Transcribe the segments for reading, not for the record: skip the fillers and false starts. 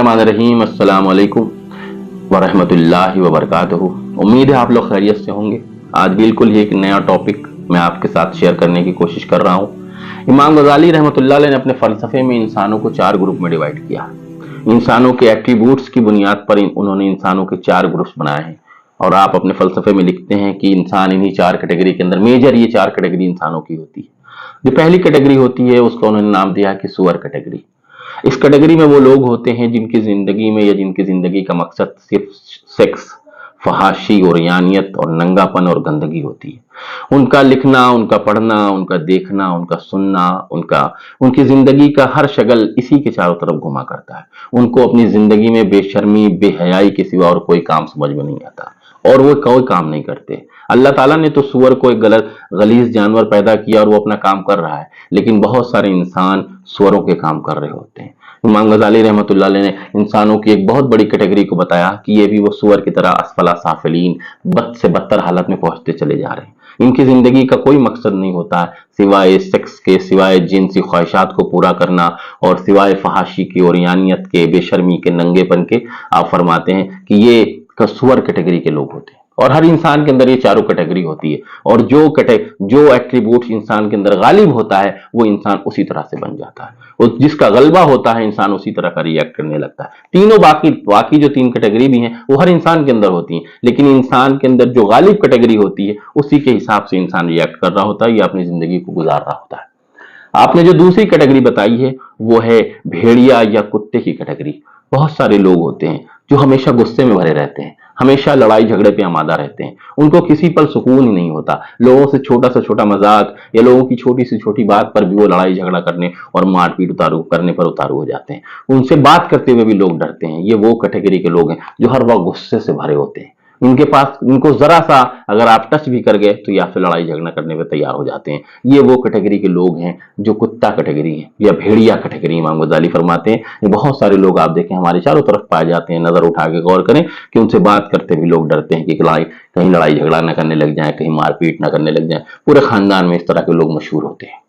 बिस्मिल्लाहिर्रहमानिर्रहीम। अस्सलाम वालेकुम वरहमतुल्लाहि वबरकातुहू। उम्मीद है आप लोग खैरियत से होंगे। आज बिल्कुल ही एक नया टॉपिक मैं आपके साथ शेयर करने की कोशिश कर रहा हूँ। इमाम गजाली रहमतुल्लाह अलैह ने अपने फलसफे में इंसानों को 4 ग्रुप में डिवाइड किया। इंसानों के एट्रीब्यूट्स की बुनियाद पर उन्होंने इंसानों के 4 ग्रुप्स बनाए हैं और आप अपने फलसफे में लिखते हैं कि इंसान इन्हीं 4 कैटेगरी के अंदर, मेजर ये 4 कैटेगरी इंसानों की होती है। जो पहली कैटेगरी होती है उसका उन्होंने नाम दिया कि सुअर कैटेगरी। इस कैटेगरी में वो लोग होते हैं जिनकी जिंदगी में या जिनकी जिंदगी का मकसद सिर्फ सेक्स, फहाशी और यानियत और नंगापन और गंदगी होती है। उनका लिखना, उनका पढ़ना, उनका देखना, उनका सुनना, उनकी जिंदगी का हर शगल इसी के चारों तरफ घुमा करता है। उनको अपनी जिंदगी में बेशर्मी, बेहयाई के सिवा और कोई काम समझ में नहीं आता और वो कोई काम नहीं करते। अल्लाह ताला ने तो सूअर को एक गलीज जानवर पैदा किया और वो अपना काम कर रहा है, लेकिन बहुत सारे इंसान सूअरों के काम कर रहे होते हैं। इमाम गजाली रहमतुल्लाह अलैह ने इंसानों की एक बहुत बड़ी कैटेगरी को बताया कि ये भी वो सूअर की तरह असफला साफिलीन, बद से बदतर हालत में पहुंचते चले जा रहे हैं। इनकी जिंदगी का कोई मकसद नहीं होता है सिवाय सेक्स के, सिवाय जिनसी ख्वाहिशात को पूरा करना और सिवाय फहाशी की और यानियत के, बेशर्मी के, नंगेपन के। आप फरमाते हैं कि ये सूअर कैटेगरी के लोग होते हैं और हर इंसान के अंदर ये चारों कैटेगरी होती है और जो एट्रीब्यूट्स इंसान के अंदर गालिब होता है वो इंसान उसी तरह से बन जाता है। और जिसका गलबा होता है इंसान उसी तरह का रिएक्ट करने लगता है। तीनों बाकी जो 3 कैटेगरी भी हैं वो हर इंसान के अंदर होती हैं, लेकिन इंसान के अंदर जो गालिब कैटेगरी होती है उसी के हिसाब से इंसान रिएक्ट कर रहा होता है या अपनी जिंदगी को गुजार रहा होता है। आपने जो दूसरी कैटेगरी बताई है वो है भेड़िया या कुत्ते की कैटेगरी। बहुत सारे लोग होते हैं जो हमेशा गुस्से में भरे रहते हैं, हमेशा लड़ाई झगड़े पे आमादा रहते हैं। उनको किसी पल सुकून ही नहीं होता। लोगों से छोटा से छोटा मजाक या लोगों की छोटी से छोटी बात पर भी वो लड़ाई झगड़ा करने और मारपीट करने पर उतारू हो जाते हैं। उनसे बात करते हुए भी लोग डरते हैं। ये वो कैटेगरी के लोग हैं जो हर वक्त गुस्से से भरे होते हैं। इनको जरा सा अगर आप टच भी कर गए तो या फिर लड़ाई झगड़ा करने पर तैयार हो जाते हैं। ये वो कैटेगरी के लोग हैं जो कुत्ता कैटेगरी है या भेड़िया कैटेगरी। इमाम गजाली फरमाते हैं ये बहुत सारे लोग आप देखें हमारे चारों तरफ पाए जाते हैं। नजर उठा के गौर करें कि उनसे बात करते भी लोग डरते हैं कि कहीं लड़ाई झगड़ा ना करने लग जाए, कहीं मारपीट ना करने लग जाए। पूरे खानदान में इस तरह के लोग मशहूर होते हैं।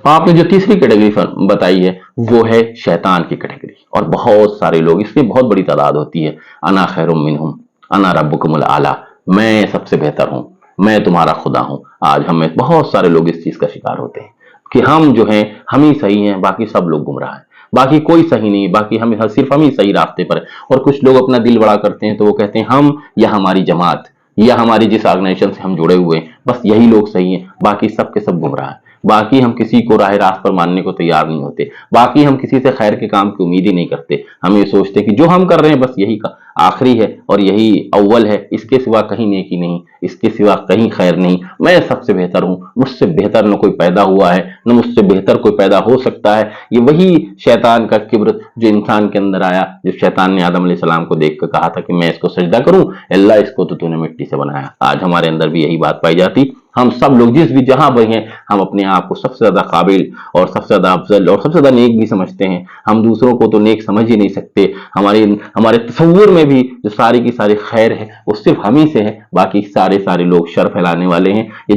आपने जो तीसरी कैटेगरी बताई है वो है शैतान की कैटेगरी और बहुत सारे लोग, इसकी बहुत बड़ी तादाद होती है। अना खैरुम मिनहुम अना रब्बुकुमुल आला, मैं सबसे बेहतर हूं, मैं तुम्हारा खुदा हूं। आज हमें बहुत सारे लोग इस चीज का शिकार होते हैं कि हम जो हैं हम ही सही हैं, बाकी सब लोग गुमराह हैं, बाकी कोई सही नहीं, बाकी सिर्फ हम ही सही रास्ते पर है। और कुछ लोग अपना दिल बड़ा करते हैं तो वो कहते हैं हम या हमारी जमात या हमारी जिस ऑर्गेनाइजेशन से हम जुड़े हुए हैं बस यही लोग सही हैं, बाकी सब के सब गुमराह हैं। बाकी हम किसी को राह रास्त पर मानने को तैयार नहीं होते, बाकी हम किसी से खैर के काम की उम्मीद ही नहीं करते। हम ये सोचते कि जो हम कर रहे हैं बस यही का आखिरी है और यही अव्वल है, इसके सिवा कहीं नेकी नहीं, इसके सिवा कहीं खैर नहीं, मैं सबसे बेहतर हूं, मुझसे बेहतर न कोई पैदा हुआ है न मुझसे बेहतर कोई पैदा हो सकता है। ये वही शैतान का किब्र जो इंसान के अंदर आया, जब शैतान ने आदम अलैहिस्सलाम को देख कर कहा था कि मैं इसको सजदा करूं, अल्लाह इसको तो तूने मिट्टी से बनाया। आज हमारे अंदर भी यही बात पाई जाती। हम सब लोग जिस भी जहां भी हैं हम अपने आप को सबसे ज्यादा काबिल और सबसे ज्यादा अफजल और सबसे ज्यादा नेक भी समझते हैं। हम दूसरों को तो नेक समझ ही नहीं सकते। हमारे तसव्वुर में भी जो सारी की सारी खैर है वो सिर्फ हम ही से है, बाकी सारे लोग शर फैलाने वाले हैं। ये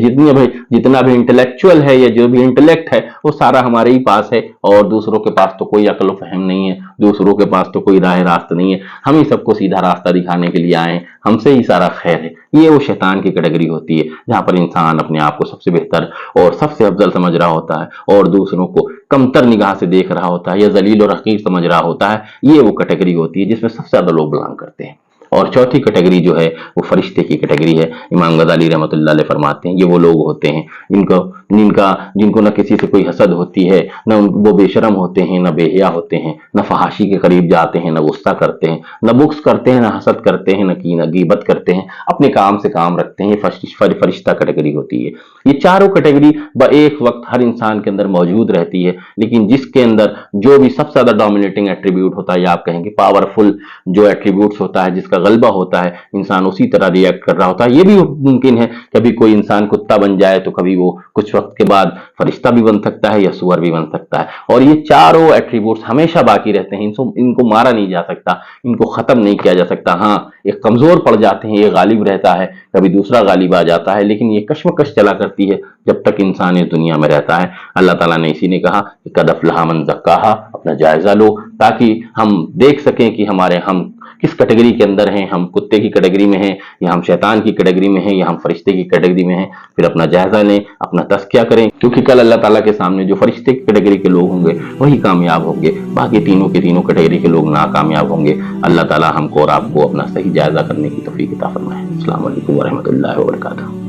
जितना भी इंटेलेक्चुअल है या जो भी इंटेलेक्ट है वो सारा हमारे ही पास है और दूसरों के पास तो कोई अक्ल फहम नहीं है, दूसरों के पास तो कोई राह रास्त नहीं है। हम ही सबको सीधा रास्ता दिखाने के लिए आए हैं, हमसे ही सारा खैर है। ये वो शैतान की कैटेगरी होती है जहां पर इंसान अपने आप को सबसे बेहतर और सबसे अफजल समझ रहा होता है और दूसरों को कमतर निगाह से देख रहा होता है या जलील और हकीर समझ रहा होता है। ये वो कैटेगरी होती है जिसमें सबसे ज्यादा लोग बिलोंग करते हैं। और चौथी कैटेगरी जो है वो फरिश्ते की कैटेगरी है। इमाम गजाली रहमतुल्लाह अलैह फरमाते हैं ये वो लोग होते हैं जिनको न किसी से कोई हसद होती है, न वो बेशरम होते हैं, न बेहया होते हैं, न फहाशी के करीब जाते हैं, न गुस्सा करते हैं, न बुक्स करते हैं, न हसद करते हैं, न गीबत करते हैं, अपने काम से काम रखते हैं। ये फरिश्ता कैटेगरी होती है। ये चारों कैटेगरी एक वक्त हर इंसान के अंदर मौजूद रहती है, लेकिन जिसके अंदर जो भी सबसे ज्यादा डोमिनेटिंग एट्रीब्यूट होता है या आप कहेंगे पावरफुल जो एट्रीब्यूट्स होता है, जिसका کا غلبہ ہوتا ہے انسان اسی طرح ریئیکٹ کر رہا ہوتا ہے. یہ بھی ممکن ہے کبھی کوئی انسان کتا بن جائے تو کبھی وہ کچھ وقت کے بعد فرشتہ بھی بن سکتا ہے یا سور بھی بن سکتا ہے, اور یہ چاروں ایٹریبیوٹس ہمیشہ باقی رہتے ہیں, ان کو مارا نہیں جا سکتا, ان کو ختم نہیں کیا جا سکتا. ہاں ایک کمزور پڑ جاتے ہیں, یہ غالب رہتا ہے, کبھی دوسرا غالب آ جاتا ہے, لیکن یہ کشمکش چلا کرتی ہے جب تک انسان اس دنیا میں رہتا ہے. اللہ تعالیٰ نے اسی نے کہا کہ قد افلح من زکاہا, اپنا جائزہ لو تاکہ ہم دیکھ سکیں کہ ہم کس کیٹیگری کے اندر ہیں, ہم کتے کی کیٹیگری میں ہیں یا ہم شیطان کی کیٹیگری میں ہیں یا ہم فرشتے کی کیٹیگری میں ہیں. پھر اپنا جائزہ لیں, اپنا تزکیہ کریں, کیونکہ کل اللہ تعالیٰ کے سامنے جو فرشتے کی کیٹیگری کے لوگ ہوں گے وہی کامیاب ہوں گے, باقی تینوں کے تینوں کیٹیگری کے لوگ ناکامیاب ہوں گے. اللہ تعالیٰ ہم کو اور آپ کو اپنا صحیح جائزہ کرنے کی توفیق عطا فرمائے. السلام علیکم ورحمۃ اللہ وبرکاتہ.